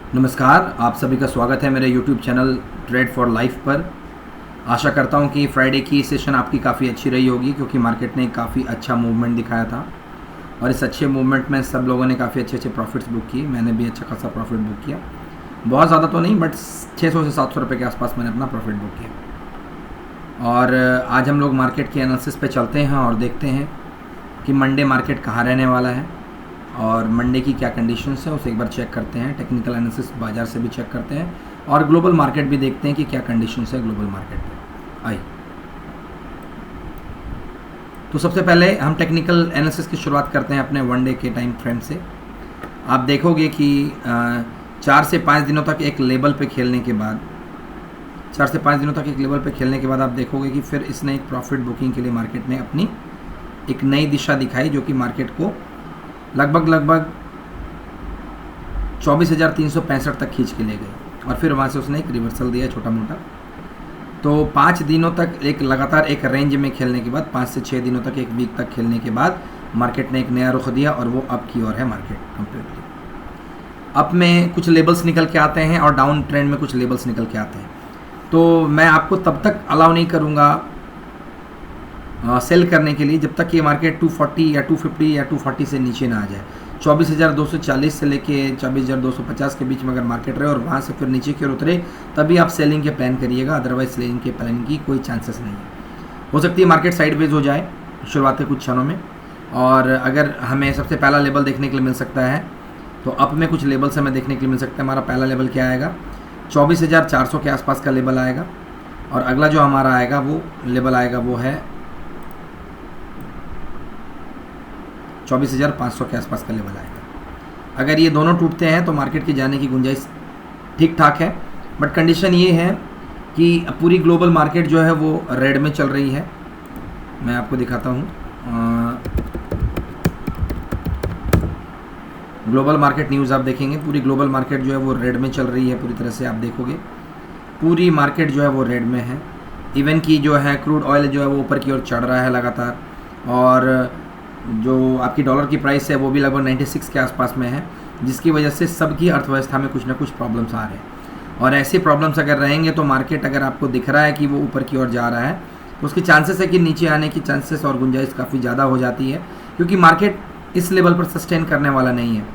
नमस्कार, आप सभी का स्वागत है मेरे YouTube channel trade for life पर। आशा करता हूं कि फ्राइडे की सेशन आपकी काफ़ी अच्छी रही होगी, क्योंकि मार्केट ने काफ़ी अच्छा मूवमेंट दिखाया था और इस अच्छे मूवमेंट में सब लोगों ने काफ़ी अच्छे प्रॉफिट्स बुक किए। मैंने भी अच्छा खासा प्रॉफिट बुक किया, बहुत ज़्यादा तो नहीं, बट 600 से 700 रुपये के आसपास मैंने अपना प्रॉफिट बुक किया। और आज हम लोग मार्केट के एनालिसिस पे चलते हैं और देखते हैं कि मंडे मार्केट कहाँ रहने वाला है और मंडे की क्या कंडीशंस है, उसे एक बार चेक करते हैं। टेक्निकल एनालिसिस बाजार से भी चेक करते हैं और ग्लोबल मार्केट भी देखते हैं कि क्या कंडीशंस है ग्लोबल मार्केट में। आइए, तो सबसे पहले हम टेक्निकल एनालिसिस की शुरुआत करते हैं अपने वन डे के टाइम फ्रेम से। आप देखोगे कि 4 से 5 दिनों तक एक लेवल पे खेलने के बाद 4 से 5 दिनों तक एक लेवल पे खेलने के बाद आप देखोगे कि फिर इसने एक प्रॉफिट बुकिंग के लिए मार्केट ने अपनी एक नई दिशा दिखाई, जो कि मार्केट को लगभग 24,365 तक खींच के ले गए और फिर वहाँ से उसने एक रिवर्सल दिया छोटा मोटा। तो 5 दिनों तक एक लगातार एक रेंज में खेलने के बाद 5 से 6 दिनों तक एक वीक तक खेलने के बाद मार्केट ने एक नया रुख दिया और वो अप की ओर है मार्केट कंप्लीटली। अप में कुछ लेवल्स निकल के आते हैं और डाउन ट्रेंड में कुछ लेवल्स निकल के आते हैं। तो मैं आपको तब तक अलाउ नहीं करूँगा सेल करने के लिए जब तक ये मार्केट 240 या 250 या 240 से नीचे ना आ जाए। 24,240 से लेके 24,250 के बीच में अगर मार्केट रहे और वहाँ से फिर नीचे की ओर उतरे, तभी आप सेलिंग के प्लान करिएगा, अदरवाइज सेलिंग के प्लान की कोई चांसेस नहीं है। हो सकती है मार्केट साइडवेज हो जाए शुरुआत के कुछ क्षणों में, और अगर हमें सबसे पहला लेवल देखने के लिए मिल सकता है तो अप में कुछ लेवल्स हमें देखने के लिए मिल सकता है। हमारा पहला लेवल क्या आएगा? 24,400 के आसपास का लेवल आएगा, और अगला जो हमारा आएगा वो लेवल आएगा वो है 24,500 के आसपास का लेवल आएगा। अगर ये दोनों टूटते हैं तो मार्केट की जाने की गुंजाइश ठीक ठाक है, बट कंडीशन ये है कि पूरी ग्लोबल मार्केट जो है वो रेड में चल रही है। मैं आपको दिखाता हूँ, ग्लोबल मार्केट न्यूज़ आप देखेंगे, पूरी ग्लोबल मार्केट जो है वो रेड में चल रही है। पूरी तरह से आप देखोगे पूरी मार्केट जो है वो रेड में है। इवन की जो है क्रूड ऑयल जो है वो ऊपर की ओर चढ़ रहा है लगातार, और जो आपकी डॉलर की प्राइस है वो भी लगभग 96 के आसपास में है, जिसकी वजह से सबकी अर्थव्यवस्था में कुछ ना कुछ प्रॉब्लम्स आ रहे हैं। और ऐसे प्रॉब्लम्स अगर रहेंगे तो मार्केट अगर आपको दिख रहा है कि वो ऊपर की ओर जा रहा है तो उसके चांसेस है कि नीचे आने की चांसेस और गुंजाइश काफ़ी ज़्यादा हो जाती है, क्योंकि मार्केट इस लेवल पर सस्टेन करने वाला नहीं है।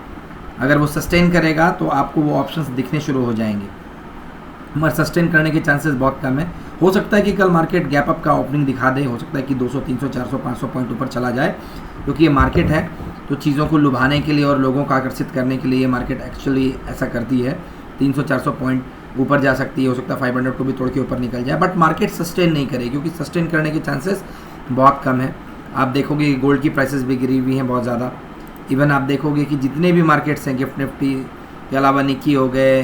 अगर वो सस्टेन करेगा तो आपको वो ऑप्शंस दिखने शुरू हो जाएंगे, मगर सस्टेन करने के चांसेस बहुत कम है। हो सकता है कि कल मार्केट गैप अप का ओपनिंग दिखा दे, हो सकता है कि 200, 300, 400, 500 पॉइंट ऊपर चला जाए, क्योंकि ये मार्केट है तो चीज़ों को लुभाने के लिए और लोगों को आकर्षित करने के लिए ये मार्केट एक्चुअली ऐसा करती है। 300-400 पॉइंट ऊपर जा सकती है, हो सकता है 500 को भी तोड़ के ऊपर निकल जाए, बट मार्केट सस्टेन नहीं करेगी, क्योंकि सस्टेन करने के चांसेस बहुत कम है। आप देखोगे गोल्ड की प्राइसेस भी गिरी हुई हैं बहुत ज़्यादा। इवन आप देखोगे कि जितने भी मार्केट्स हैं, गिफ्ट निफ्टी के अलावा निकी हो गए,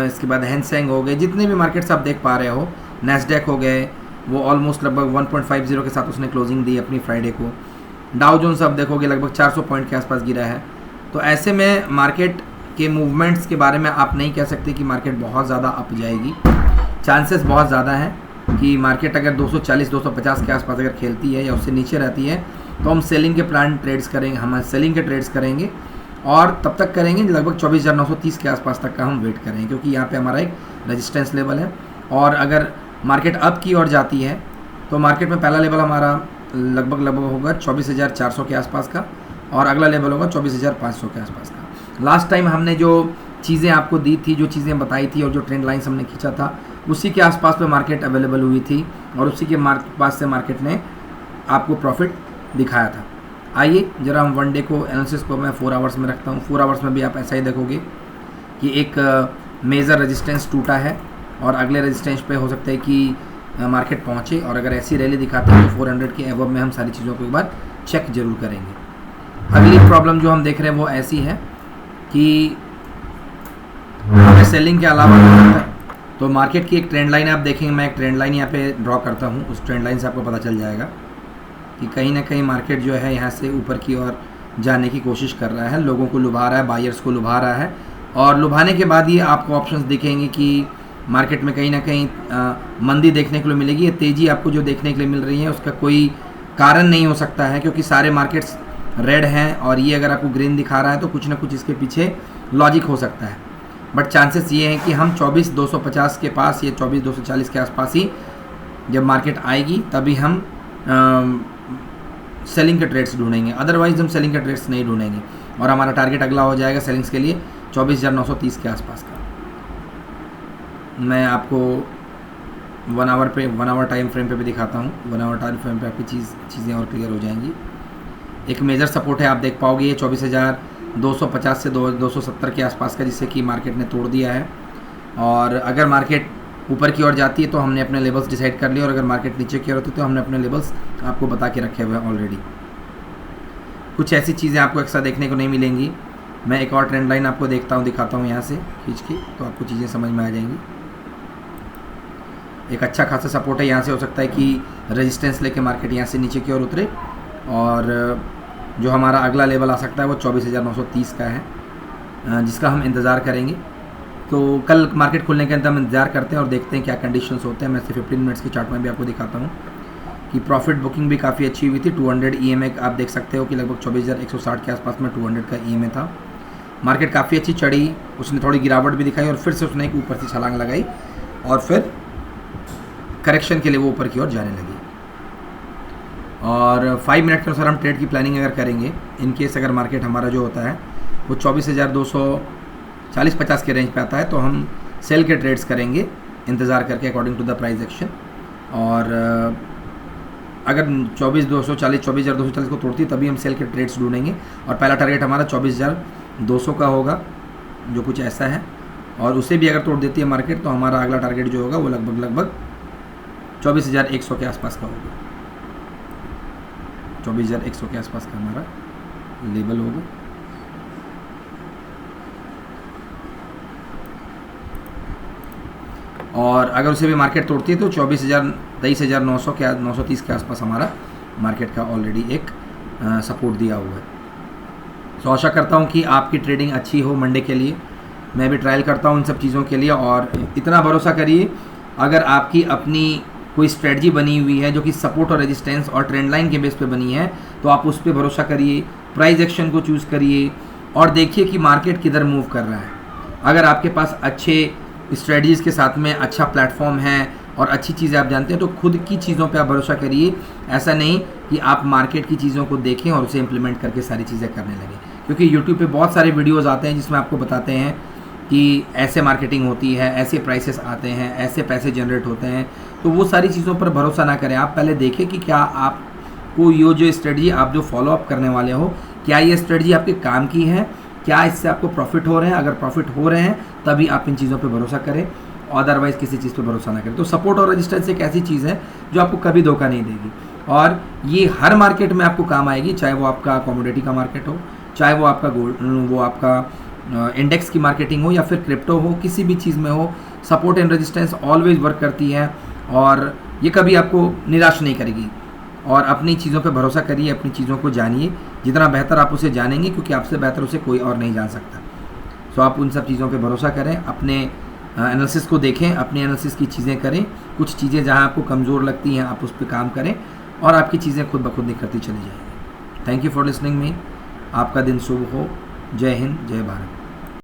इसके बाद हैंसेंग हो गए, जितने भी मार्केट्स आप देख पा रहे हो, नैस्डैक हो गए, वो ऑलमोस्ट लगभग 1.50 के साथ उसने क्लोजिंग दी अपनी फ्राइडे को। डाउ जोन्स आप देखोगे लगभग 400 पॉइंट के आसपास गिरा है। तो ऐसे में मार्केट के मूवमेंट्स के बारे में आप नहीं कह सकते कि मार्केट बहुत ज़्यादा अप जाएगी। चांसेस बहुत ज़्यादा है कि मार्केट अगर 240-250 के आसपास अगर खेलती है या उससे नीचे रहती है तो हम सेलिंग के प्लान ट्रेड्स करेंगे, हम सेलिंग के ट्रेड्स करेंगे, और तब तक करेंगे लगभग 24,930 के आसपास तक का हम वेट करेंगे, क्योंकि यहाँ पे हमारा एक रेजिस्टेंस लेवल है। और अगर मार्केट अप की ओर जाती है तो मार्केट में पहला लेवल हमारा लगभग होगा 24,400 के आसपास का, और अगला लेवल होगा 24,500 के आसपास का। लास्ट टाइम हमने जो चीज़ें आपको दी थी, जो चीज़ें बताई थी और जो ट्रेंड लाइन्स हमने खींचा था, उसी के आसपास पे मार्केट अवेलेबल हुई थी और उसी के पास से मार्केट ने आपको प्रॉफिट दिखाया था। आइए जरा हम वन डे को एनालिसिस को मैं 4 आवर्स में रखता हूँ। 4 आवर्स में भी आप ऐसा ही देखोगे कि एक मेजर रेजिस्टेंस टूटा है और अगले रेजिस्टेंस पे हो सकता है कि मार्केट पहुँचे, और अगर ऐसी रैली दिखाते हैं तो 400 के एबव में हम सारी चीज़ों को एक बार चेक जरूर करेंगे। अगली प्रॉब्लम जो हम देख रहे हैं वो ऐसी है कि हमें सेलिंग के अलावा तो मार्केट की एक ट्रेंड लाइन आप देखेंगे, मैं एक ट्रेंड लाइन यहाँ पे ड्रॉ करता हूँ, उस ट्रेंड लाइन से आपको पता चल जाएगा कि कहीं ना कहीं मार्केट जो है यहाँ से ऊपर की ओर जाने की कोशिश कर रहा है, लोगों को लुभा रहा है, बायर्स को लुभा रहा है, और लुभाने के बाद ये आपको ऑप्शंस दिखेंगे कि मार्केट में कहीं ना कहीं मंदी देखने के लिए मिलेगी। ये तेज़ी आपको जो देखने के लिए मिल रही है उसका कोई कारण नहीं हो सकता है, क्योंकि सारे मार्केट्स रेड हैं और ये अगर आपको ग्रीन दिखा रहा है तो कुछ ना कुछ इसके पीछे लॉजिक हो सकता है। बट चांसेस ये हैं कि हम 24,250 के पास या 24,240 के आसपास ही जब मार्केट आएगी तभी हम सेलिंग के ट्रेड्स ढूंढेंगे, अदरवाइज हम सेलिंग के ट्रेड्स नहीं ढूंढेंगे। और हमारा टारगेट अगला हो जाएगा सेलिंग्स के लिए 24,930 के आसपास का। मैं आपको 1 आवर टाइम फ्रेम पे भी दिखाता हूँ। 1 आवर टाइम फ्रेम पे आपकी चीज़ें और क्लियर हो जाएंगी। एक मेजर सपोर्ट है, आप देख पाओगे ये 24,250 से 270 के आसपास का, जिससे कि मार्केट ने तोड़ दिया है। और अगर मार्केट ऊपर की ओर जाती है तो हमने अपने लेवल्स डिसाइड कर लिए, और अगर मार्केट नीचे की ओर होती है तो हमने अपने लेवल्स आपको बता के रखे हुए हैं ऑलरेडी। कुछ ऐसी चीज़ें आपको एक्स्ट्रा देखने को नहीं मिलेंगी। मैं एक और ट्रेंड लाइन आपको दिखाता हूँ यहाँ से खींच के, तो आपको चीज़ें समझ में आ जाएंगी। एक अच्छा खासा सपोर्ट है, यहाँ से हो सकता है कि रेजिस्टेंस लेके मार्केट यहाँ से नीचे की ओर उतरे, और जो हमारा अगला लेवल आ सकता है वो 24,930 का है, जिसका हम इंतज़ार करेंगे। तो कल मार्केट खुलने के अंदर हम इंतज़ार करते हैं और देखते हैं क्या कंडीशंस होते हैं। मैं सिर्फ 15 मिनट्स के चार्ट में भी आपको दिखाता हूँ कि प्रॉफिट बुकिंग भी काफ़ी अच्छी हुई थी। 200 EMA आप देख सकते हो कि लगभग 24,160 के आसपास में 200 का EMA था। मार्केट काफ़ी अच्छी चढ़ी, उसने थोड़ी गिरावट भी दिखाई और फिर से उसने एक ऊपर से छलांग लगाई और फिर करेक्शन के लिए वो ऊपर की ओर जाने लगी। और 5 मिनट के अनुसार हम ट्रेड की प्लानिंग अगर करेंगे, इन केस अगर मार्केट हमारा जो होता है वो 24,240-50 के रेंज पे आता है, तो हम सेल के ट्रेड्स करेंगे इंतज़ार करके according to the price action. और अगर 24,240 को तोड़ती है तभी हम सेल के ट्रेड्स ढूंढेंगे, और पहला टारगेट हमारा 24,200 का होगा, जो कुछ ऐसा है। और उसे भी अगर तोड़ देती है मार्केट तो हमारा अगला टारगेट जो होगा वो लगभग 24,100 के आसपास का होगा। 24,100 के आसपास का हमारा लेवल होगा। और अगर उसे भी मार्केट तोड़ती है तो 23,900 के 930 के आसपास हमारा मार्केट का ऑलरेडी एक सपोर्ट दिया हुआ है। तो आशा करता हूँ कि आपकी ट्रेडिंग अच्छी हो मंडे के लिए। मैं भी ट्रायल करता हूँ इन सब चीज़ों के लिए, और इतना भरोसा करिए, अगर आपकी अपनी कोई स्ट्रेटजी बनी हुई है जो कि सपोर्ट और रेजिस्टेंस और ट्रेंड लाइन के बेस पे बनी है, तो आप उस पर भरोसा करिए, प्राइस एक्शन को चूज़ करिए और देखिए कि मार्केट किधर मूव कर रहा है। अगर आपके पास अच्छे स्ट्रेटजीज़ के साथ में अच्छा प्लेटफॉर्म है और अच्छी चीज़ें आप जानते हैं, तो खुद की चीज़ों पे आप भरोसा करिए। ऐसा नहीं कि आप मार्केट की चीज़ों को देखें और उसे इम्प्लीमेंट करके सारी चीज़ें करने लगें, क्योंकि यूट्यूब पे बहुत सारे वीडियोज़ आते हैं जिसमें आपको बताते हैं कि ऐसे मार्केटिंग होती है, ऐसे प्राइसेस आते हैं, ऐसे पैसे जनरेट होते हैं। तो वो सारी चीज़ों पर भरोसा ना करें। आप पहले देखें कि क्या आपको ये जो स्ट्रेटजी आप जो फॉलोअप करने वाले हो, क्या ये स्ट्रेटजी आपके काम की है, क्या इससे आपको प्रॉफिट हो रहे हैं। अगर प्रॉफिट हो रहे हैं तभी आप इन चीज़ों पे भरोसा करें, अदरवाइज़ किसी चीज़ पे भरोसा ना करें। तो सपोर्ट और रेजिस्टेंस एक ऐसी चीज़ है जो आपको कभी धोखा नहीं देगी, और ये हर मार्केट में आपको काम आएगी, चाहे वो आपका कमोडिटी का मार्केट हो, चाहे वो आपका गोल्ड, वो आपका इंडेक्स की मार्केटिंग हो, या फिर क्रिप्टो हो, किसी भी चीज़ में हो, support and resistance always work करती है और ये कभी आपको निराश नहीं करेगी। और अपनी चीज़ों पे भरोसा करिए, अपनी चीज़ों को जानिए, जितना बेहतर आप उसे जानेंगे, क्योंकि आपसे बेहतर उसे कोई और नहीं जान सकता। सो आप उन सब चीज़ों पे भरोसा करें, अपने एनालिसिस को देखें, अपनी एनालिसिस की चीज़ें करें, कुछ चीज़ें जहां आपको कमज़ोर लगती हैं आप उस पर काम करें, और आपकी चीज़ें खुद ब खुद निखरती चली जाएंगी। Thank you for listening me. आपका दिन शुभ हो। जय हिंद, जय भारत।